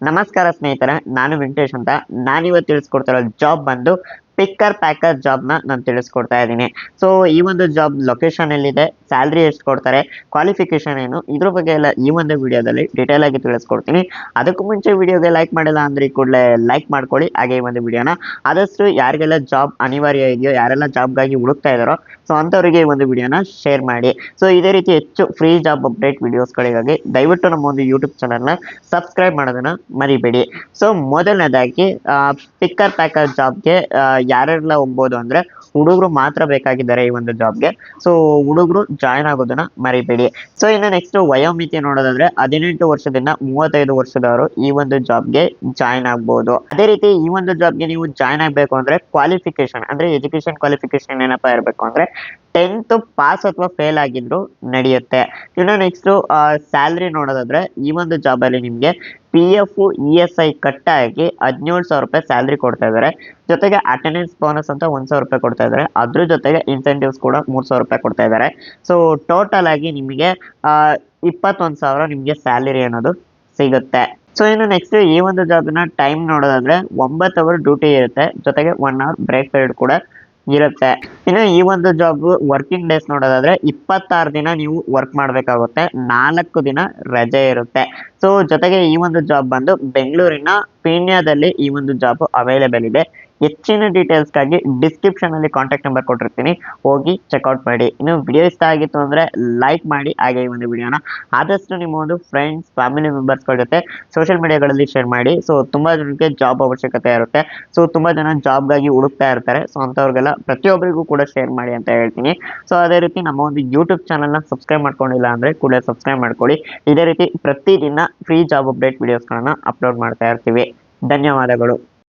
ನಮಸ್ಕಾರ ಸ್ನೇಹಿತರೆ, ನಾನು ವೆಂಕಟೇಶ್ ಅಂತ. ನಾನಿವತ್ತು ತಿಳಿಸ್ಕೊಡ್ತಿರೋ ಜಾಬ್ ಬಂದು ಪಿಕ್ಕರ್ ಪ್ಯಾಕರ್ ಜಾಬ್ನ ನಾನು ತಿಳಿಸ್ಕೊಡ್ತಾ ಇದ್ದೀನಿ. ಸೊ ಈ ಒಂದು ಜಾಬ್ ಲೊಕೇಶನ್ ಎಲ್ಲಿದೆ, ಸ್ಯಾಲ್ರಿ ಎಷ್ಟು ಕೊಡ್ತಾರೆ, ಕ್ವಾಲಿಫಿಕೇಶನ್ ಏನು, ಇದ್ರ ಬಗ್ಗೆ ಎಲ್ಲ ಈ ಒಂದು ವಿಡಿಯೋದಲ್ಲಿ ಡೀಟೇಲ್ ಆಗಿ ತಿಳಿಸ್ಕೊಡ್ತೀನಿ. ಅದಕ್ಕೂ ಮುಂಚೆ ವಿಡಿಯೋಗೆ ಲೈಕ್ ಮಾಡಿಲ್ಲ ಅಂದ್ರೆ ಈ ಕೂಡಲೇ ಲೈಕ್ ಮಾಡ್ಕೊಳ್ಳಿ. ಹಾಗೆ ಈ ಒಂದು ವಿಡಿಯೋನ ಆದಷ್ಟು ಯಾರಿಗೆಲ್ಲ ಜಾಬ್ ಅನಿವಾರ್ಯ ಇದೆಯೋ, ಯಾರೆಲ್ಲ ಜಾಬ್ಗಾಗಿ ಹುಡುಕ್ತಾ ಇದ್ದಾರೋ ಸೊ ಅಂಥವರಿಗೆ ಈ ಒಂದು ವಿಡಿಯೋನ ಶೇರ್ ಮಾಡಿ. ಸೊ ಇದೇ ರೀತಿ ಹೆಚ್ಚು ಫ್ರೀ ಜಾಬ್ ಅಪ್ಡೇಟ್ ವಿಡಿಯೋಸ್ಗಳಿಗಾಗಿ ದಯವಿಟ್ಟು ನಮ್ಮ ಒಂದು ಯೂಟ್ಯೂಬ್ ಚಾನಲ್ನ ಸಬ್ಸ್ಕ್ರೈಬ್ ಮಾಡೋದನ್ನ ಮರಿಬೇಡಿ. ಸೊ ಮೊದಲನೇದಾಗಿ ಪಿಕ್ಕರ್ ಪ್ಯಾಕರ್ ಜಾಬ್ಗೆ ಯಾರೆಲ್ಲ ಹೋಗ್ಬೋದು ಅಂದ್ರೆ ಹುಡುಗರು ಮಾತ್ರ ಬೇಕಾಗಿದ್ದಾರೆ ಈ ಒಂದು ಜಾಬ್ಗೆ. ಸೊ ಹುಡುಗರು ಜಾಯ್ನ್ ಆಗೋದನ್ನ ಮರಿಬೇಡಿ. ಸೊ ಇನ್ನು ನೆಕ್ಸ್ಟ್ ವಯೋಮಿತಿ ನೋಡೋದಾದ್ರೆ 18 ವರ್ಷದಿಂದ 35 ವರ್ಷದವರು ಈ ಒಂದು ಜಾಬ್ಗೆ ಜಾಯ್ನ್ ಆಗ್ಬೋದು. ಅದೇ ರೀತಿ ಈ ಒಂದು ಜಾಬ್ಗೆ ನೀವು ಜಾಯ್ನ್ ಆಗ್ಬೇಕು ಅಂದ್ರೆ ಕ್ವಾಲಿಫಿಕೇಶನ್ ಅಂದ್ರೆ ಎಜುಕೇಶನ್ ಕ್ವಾಲಿಫಿಕೇಶನ್ ಏನಪ್ಪಾ ಇರಬೇಕು ಅಂದ್ರೆ 10th ಪಾಸ್ ಅಥವಾ ಫೇಲ್ ಆಗಿದ್ರು ನಡೆಯುತ್ತೆ. ಇನ್ನು ನೆಕ್ಸ್ಟ್ ಸ್ಯಾಲ್ರಿ ನೋಡೋದಾದ್ರೆ ಈ ಒಂದು ಜಾಬ್ ಅಲ್ಲಿ ನಿಮ್ಗೆ PF ESI ಕಟ್ ಆಗಿ 17,000 ರೂಪಾಯಿ ಸ್ಯಾಲ್ರಿ ಕೊಡ್ತಾ ಇದ್ದಾರೆ. ಜೊತೆಗೆ ಅಟೆಂಡೆನ್ಸ್ ಬೋನಸ್ ಅಂತ 1,000 ರೂಪಾಯಿ ಕೊಡ್ತಾ ಇದ್ದಾರೆ. ಅದ್ರ ಜೊತೆಗೆ ಇನ್ಸೆಂಟಿವ್ಸ್ ಕೂಡ 3,000 ರೂಪಾಯಿ ಕೊಡ್ತಾ ಇದ್ದಾರೆ. ಸೊ ಟೋಟಲ್ ಆಗಿ ನಿಮಗೆ 21,000 ನಿಮಗೆ ಸ್ಯಾಲರಿ ಅನ್ನೋದು ಸಿಗುತ್ತೆ. ಸೊ ಇನ್ನು ನೆಕ್ಸ್ಟ್ ಈ ಒಂದು ಜಾಬ್ನ ಟೈಮ್ ನೋಡೋದಾದ್ರೆ 9 ಅವರ್ ಡ್ಯೂಟಿ ಇರುತ್ತೆ, ಜೊತೆಗೆ 1 ಅವರ್ ಬ್ರೇಕ್ ಪೀರಿಯಡ್ ಕೂಡ ಇರುತ್ತೆ. ಇನ್ನು ಈ ಒಂದು ಜಾಬ್ ವರ್ಕಿಂಗ್ ಡೇಸ್ ನೋಡೋದಾದ್ರೆ 26 ದಿನ ನೀವು ವರ್ಕ್ ಮಾಡಬೇಕಾಗುತ್ತೆ, 4 ದಿನ ರಜೆ ಇರುತ್ತೆ. ಸೊ ಜೊತೆಗೆ ಈ ಒಂದು ಜಾಬ್ ಬಂದು ಬೆಂಗಳೂರಿನ ಪೀಣ್ಯದಲ್ಲಿ ಈ ಒಂದು ಜಾಬ್ ಅವೈಲೇಬಲ್ ಇದೆ. ಹೆಚ್ಚಿನ ಡೀಟೇಲ್ಸ್ಗಾಗಿ ಡಿಸ್ಕ್ರಿಪ್ಷನ್ ಅಲ್ಲಿ ಕಾಂಟ್ಯಾಕ್ಟ್ ನಂಬರ್ ಕೊಟ್ಟಿರ್ತೀನಿ, ಹೋಗಿ ಚೆಕ್ಔಟ್ ಮಾಡಿ. ಇನ್ನು ವಿಡಿಯೋ ಇಷ್ಟ ಆಗಿತ್ತು ಅಂದ್ರೆ ಲೈಕ್ ಮಾಡಿ. ಹಾಗೆ ಈ ಒಂದು ವಿಡಿಯೋನ ಆದಷ್ಟು ನಿಮ್ಮ ಒಂದು ಫ್ರೆಂಡ್ಸ್ ಫ್ಯಾಮಿಲಿ ಮೆಂಬರ್ಸ್ಗಳ ಜೊತೆ ಸೋಷಿಯಲ್ ಮೀಡಿಯಾಗಳಲ್ಲಿ ಶೇರ್ ಮಾಡಿ. ಸೊ ತುಂಬಾ ಜನಕ್ಕೆ ಜಾಬ್ ಅವಶ್ಯಕತೆ ಇರುತ್ತೆ. ಸೊ ತುಂಬಾ ಜನ ಜಾಬ್ಗಾಗಿ ಹುಡುಕ್ತಾ ಇರ್ತಾರೆ. ಸೊ ಅಂಥವ್ರಿಗೆಲ್ಲ ಪ್ರತಿಯೊಬ್ಬರಿಗೂ ಕೂಡ ಶೇರ್ ಮಾಡಿ ಅಂತ ಹೇಳ್ತೀನಿ. ಸೊ ಅದೇ ರೀತಿ ನಮ್ಮ ಒಂದು ಯೂಟ್ಯೂಬ್ ಚಾನಲ್ನ ಸಬ್ಸ್ಕ್ರೈಬ್ ಮಾಡ್ಕೊಂಡಿಲ್ಲ ಅಂದ್ರೆ ಕೂಡಲೇ ಸಬ್ಸ್ಕ್ರೈಬ್ ಮಾಡ್ಕೊಳ್ಳಿ. ಇದೇ ರೀತಿ ಪ್ರತಿದಿನ ಫ್ರೀ ಜಾಬ್ ಅಪ್ಡೇಟ್ ವಿಡಿಯೋಸ್ಗಳನ್ನ ಅಪ್ಲೋಡ್ ಮಾಡ್ತಾ ಇರ್ತೀವಿ. ಧನ್ಯವಾದಗಳು.